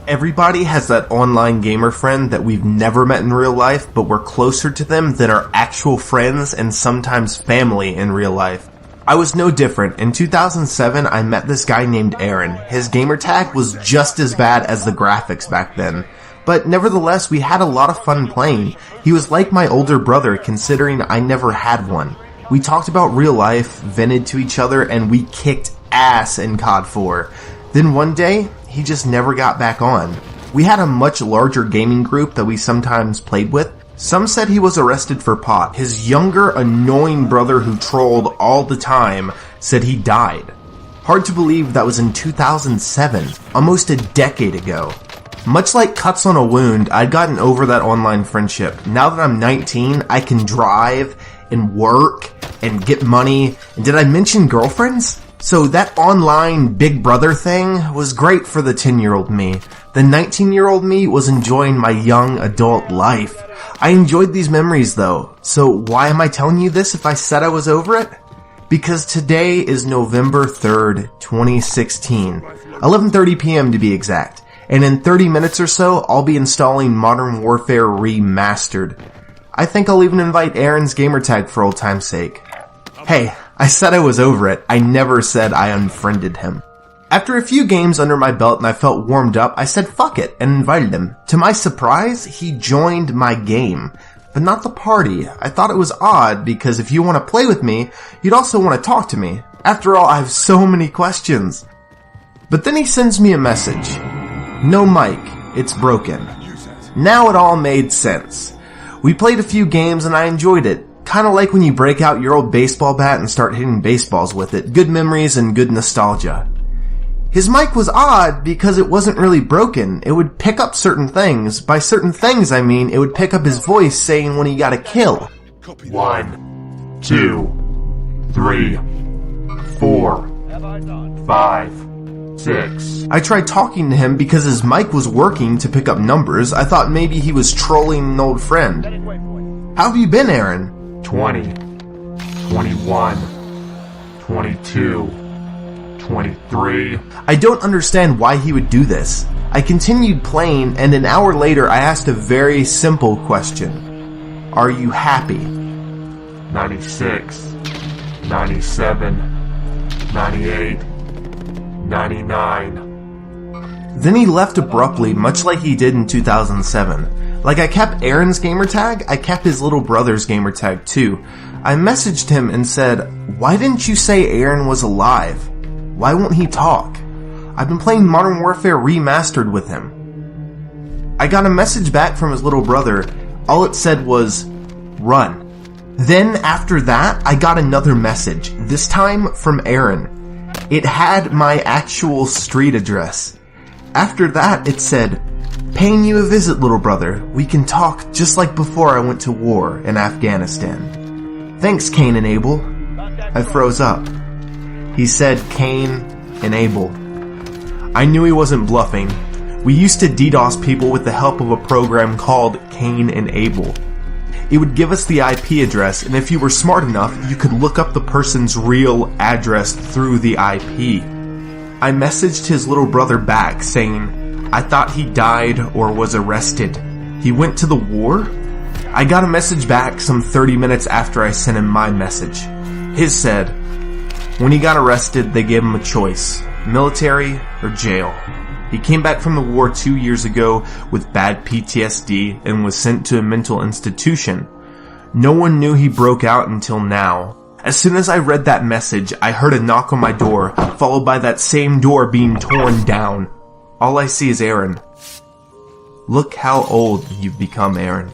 Everybody has that online gamer friend that we've never met in real life, but we're closer to them than our actual friends and sometimes family in real life. I was no different. In 2007, I met this guy named Aaron. His gamer tag was just as bad as the graphics back then. But nevertheless, we had a lot of fun playing. He was like my older brother, considering I never had one. We talked about real life, vented to each other, and we kicked ass in COD 4. Then one day, he just never got back on. We had a much larger gaming group that we sometimes played with. Some said he was arrested for pot. His younger, annoying brother who trolled all the time said he died. Hard to believe that was in 2007, almost a decade ago. Much like cuts on a wound, I'd gotten over that online friendship. Now that I'm 19, I can drive and work and get money. And did I mention girlfriends? So that online Big Brother thing was great for the 10-year-old me. The 19-year-old me was enjoying my young adult life. I enjoyed these memories though. So why am I telling you this if I said I was over it? Because today is November 3rd, 2016. 11:30 p.m. to be exact. And in 30 minutes or so, I'll be installing Modern Warfare Remastered. I think I'll even invite Aaron's gamertag for old time's sake. Hey, I said I was over it. I never said I unfriended him. After a few games under my belt and I felt warmed up, I said fuck it and invited him. To my surprise, he joined my game, but not the party. I thought it was odd because if you want to play with me, you'd also want to talk to me. After all, I have so many questions. But then he sends me a message. No mic, it's broken. Now it all made sense. We played a few games and I enjoyed it. Kinda like when you break out your old baseball bat and start hitting baseballs with it. Good memories and good nostalgia. His mic was odd because it wasn't really broken. It would pick up certain things. By certain things, I mean it would pick up his voice saying when he got a kill. 1, 2, 3, 4, 5, 6. I tried talking to him because his mic was working to pick up numbers. I thought maybe he was trolling an old friend. How have you been, Aaron? 20, 21, 22, 23. I don't understand why he would do this. I continued playing, and an hour later I asked a very simple question. Are you happy? 96, 97, 98, 99. Then he left abruptly, much like he did in 2007. Like I kept Aaron's gamertag, I kept his little brother's gamertag too. I messaged him and said, why didn't you say Aaron was alive? Why won't he talk? I've been playing Modern Warfare Remastered with him. I got a message back from his little brother. All it said was, run. Then after that, I got another message, this time from Aaron. It had my actual street address. After that, it said, paying you a visit, little brother. We can talk just like before I went to war in Afghanistan. Thanks, Cain and Abel. I froze up. He said Cain and Abel. I knew he wasn't bluffing. We used to DDoS people with the help of a program called Cain and Abel. It would give us the IP address, and if you were smart enough, you could look up the person's real address through the IP. I messaged his little brother back saying, I thought he died or was arrested. He went to the war? I got a message back some 30 minutes after I sent him my message. His said, when he got arrested, they gave him a choice, military or jail. He came back from the war 2 years ago with bad PTSD and was sent to a mental institution. No one knew he broke out until now. As soon as I read that message, I heard a knock on my door, followed by that same door being torn down. All I see is Aaron. Look how old you've become, Aaron.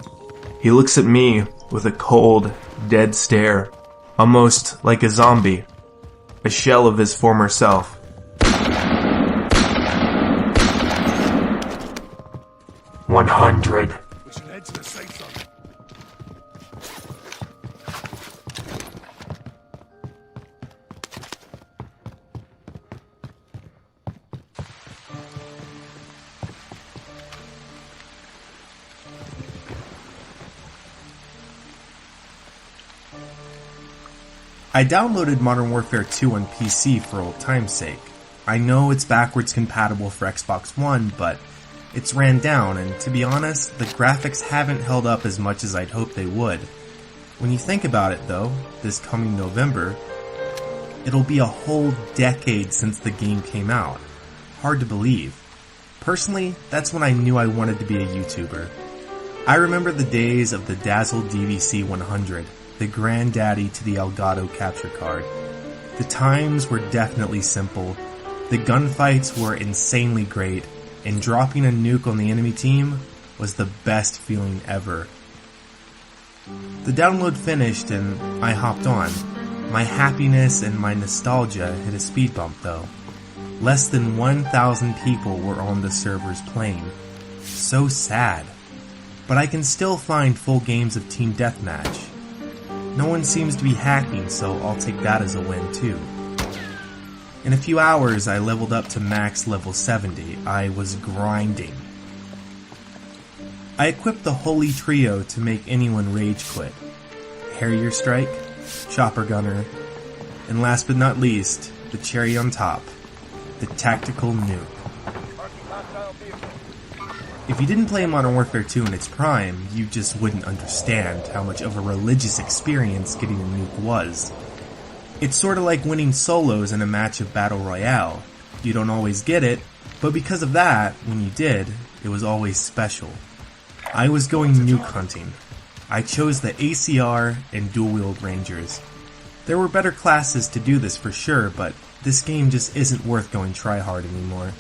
He looks at me with a cold, dead stare, almost like a zombie, a shell of his former self. $100. I downloaded Modern Warfare 2 on PC for old time's sake. I know it's backwards compatible for Xbox One, but It's ran down, and to be honest, the graphics haven't held up as much as I'd hoped they would. When you think about it though, this coming November, it'll be a whole decade since the game came out. Hard to believe. Personally, that's when I knew I wanted to be a YouTuber. I remember the days of the Dazzle DVC 100, the granddaddy to the Elgato capture card. The times were definitely simple, the gunfights were insanely great, and dropping a nuke on the enemy team was the best feeling ever. The download finished and I hopped on. My happiness and my nostalgia hit a speed bump though. Less than 1,000 people were on the servers playing. So sad. But I can still find full games of Team Deathmatch. No one seems to be hacking, so I'll take that as a win too. In a few hours, I leveled up to max level 70. I was grinding. I equipped the Holy Trio to make anyone rage quit. Harrier Strike, Chopper Gunner, and last but not least, the cherry on top, the Tactical Nuke. If you didn't play Modern Warfare 2 in its prime, you just wouldn't understand how much of a religious experience getting a nuke was. It's sorta like winning solos in a match of Battle Royale. You don't always get it, but because of that, when you did, it was always special. I was going nuke hunting. I chose the ACR and dual-wield Rangers. There were better classes to do this for sure, but this game just isn't worth going try-hard anymore.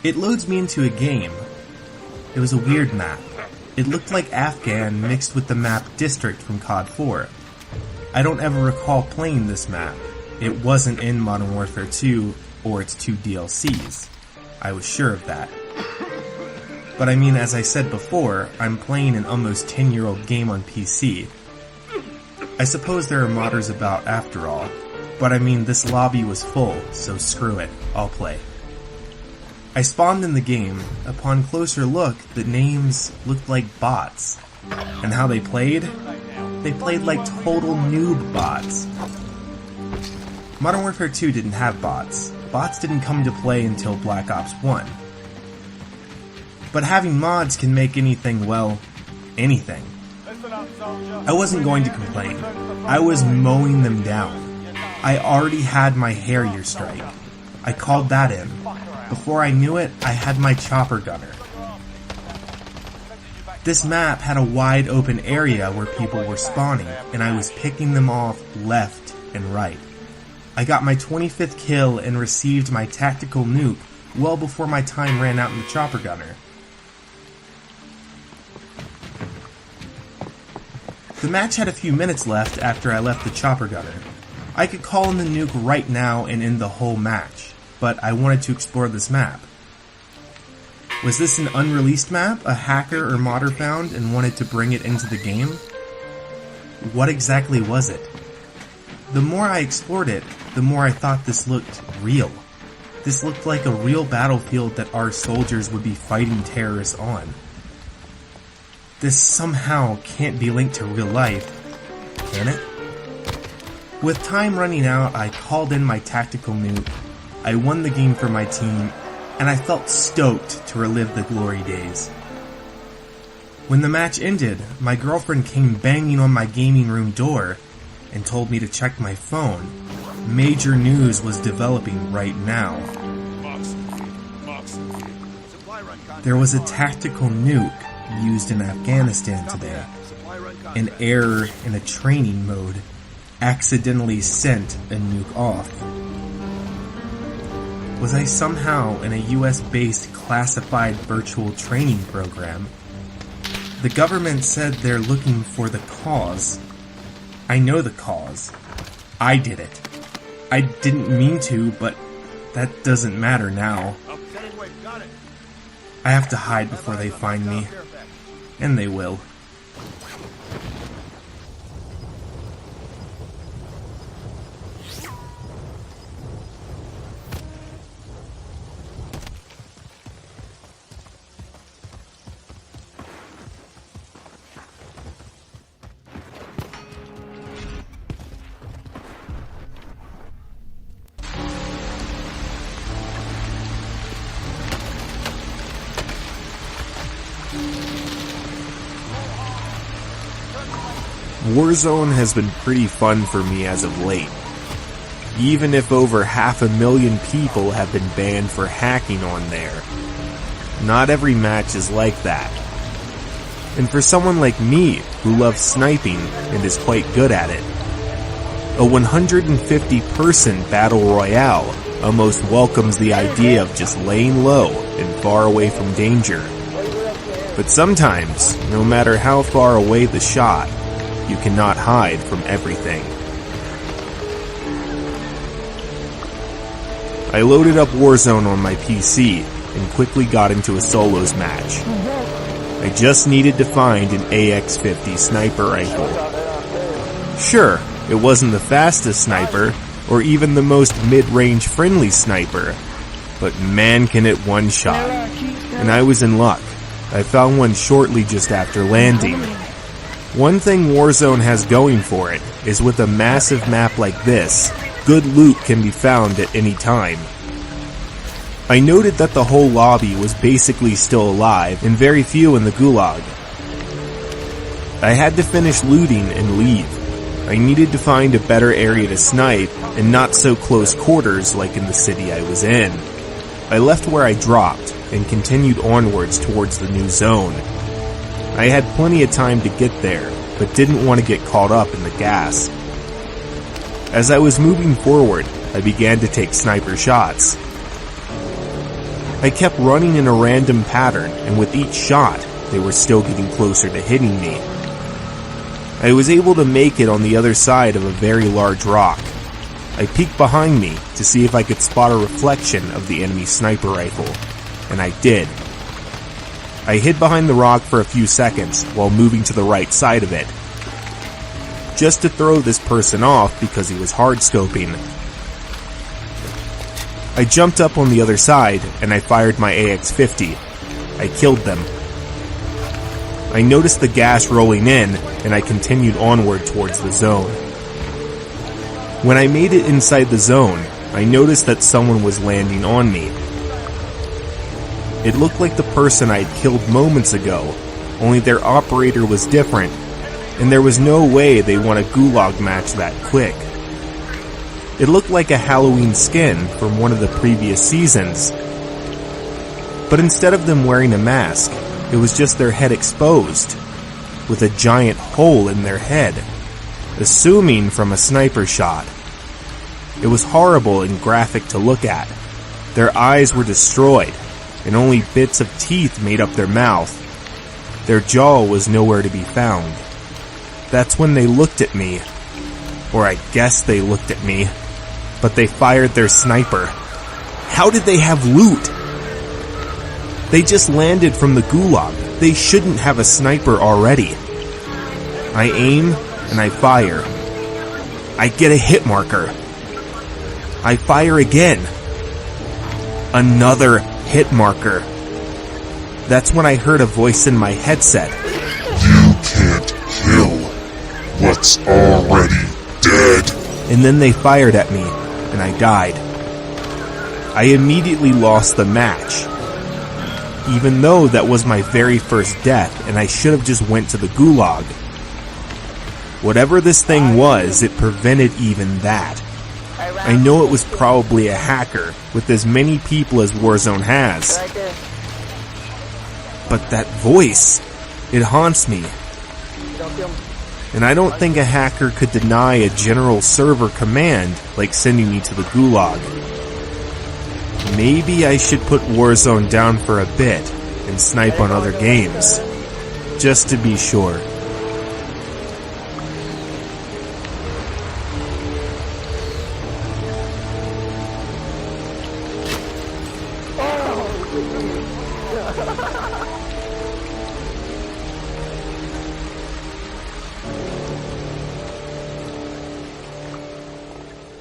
It loads me into a game. It was a weird map. It looked like Afghan mixed with the map District from COD 4. I don't ever recall playing this map. It wasn't in Modern Warfare 2 or its 2 DLCs. I was sure of that. But I mean, as I said before, I'm playing an almost 10-year-old game on PC. I suppose there are modders about after all, but I mean, this lobby was full, so screw it, I'll play. I spawned in the game. Upon closer look, the names looked like bots. And how they played? They played like total noob bots. Modern Warfare 2 didn't have bots. Bots didn't come to play until Black Ops 1. But having mods can make anything, well, anything. I wasn't going to complain. I was mowing them down. I already had my Harrier Strike. I called that in. Before I knew it, I had my Chopper Gunner. This map had a wide open area where people were spawning, and I was picking them off left and right. I got my 25th kill and received my Tactical Nuke well before my time ran out in the Chopper Gunner. The match had a few minutes left after I left the Chopper Gunner. I could call in the nuke right now and end the whole match, but I wanted to explore this map. Was this an unreleased map a hacker or modder found and wanted to bring it into the game? What exactly was it? The more I explored it, the more I thought this looked real. This looked like a real battlefield that our soldiers would be fighting terrorists on. This somehow can't be linked to real life, can it? With time running out, I called in my Tactical Nuke, I won the game for my team, and I felt stoked to relive the glory days. When the match ended, my girlfriend came banging on my gaming room door and told me to check my phone. Major news was developing right now. There was a Tactical Nuke used in Afghanistan today. An error in a training mode accidentally sent a nuke off. Was I somehow in a US-based classified virtual training program? The government said they're looking for the cause. I know the cause. I did it. I didn't mean to, but that doesn't matter now. I have to hide before they find me. And they will. Warzone has been pretty fun for me as of late. Even if over 500,000 people have been banned for hacking on there. Not every match is like that. And for someone like me, who loves sniping and is quite good at it, a 150-person battle royale almost welcomes the idea of just laying low and far away from danger. But sometimes, no matter how far away the shot, you cannot hide from everything. I loaded up Warzone on my PC and quickly got into a solos match. I just needed to find an AX-50 sniper rifle. Sure, it wasn't the fastest sniper, or even the most mid-range friendly sniper, but man can it one-shot. And I was in luck. I found one shortly just after landing. One thing Warzone has going for it is with a massive map like this, good loot can be found at any time. I noted that the whole lobby was basically still alive and very few in the gulag. I had to finish looting and leave. I needed to find a better area to snipe and not so close quarters like in the city I was in. I left where I dropped and continued onwards towards the new zone. I had plenty of time to get there, but didn't want to get caught up in the gas. As I was moving forward, I began to take sniper shots. I kept running in a random pattern, and with each shot, they were still getting closer to hitting me. I was able to make it on the other side of a very large rock. I peeked behind me to see if I could spot a reflection of the enemy sniper rifle, and I did. I hid behind the rock for a few seconds while moving to the right side of it, just to throw this person off because he was hard-scoping. I jumped up on the other side and I fired my AX-50. I killed them. I noticed the gas rolling in and I continued onward towards the zone. When I made it inside the zone, I noticed that someone was landing on me. It looked like the person I had killed moments ago, only their operator was different, and there was no way they won a gulag match that quick. It looked like a Halloween skin from one of the previous seasons. But instead of them wearing a mask, it was just their head exposed, with a giant hole in their head, assuming from a sniper shot. It was horrible and graphic to look at. Their eyes were destroyed, and only bits of teeth made up their mouth. Their jaw was nowhere to be found. That's when they looked at me. Or I guess they looked at me. But they fired their sniper. How did they have loot? They just landed from the gulag. They shouldn't have a sniper already. I aim and I fire. I get a hit marker. I fire again. Another hit marker. That's when I heard a voice in my headset. You can't kill what's already dead. And then they fired at me, and I died. I immediately lost the match. Even though that was my very first death, and I should have just went to the gulag. Whatever this thing was, it prevented even that. I know it was probably a hacker, with as many people as Warzone has. But that voice, it haunts me. And I don't think a hacker could deny a general server command like sending me to the gulag. Maybe I should put Warzone down for a bit and snipe on other games, just to be sure. Oh,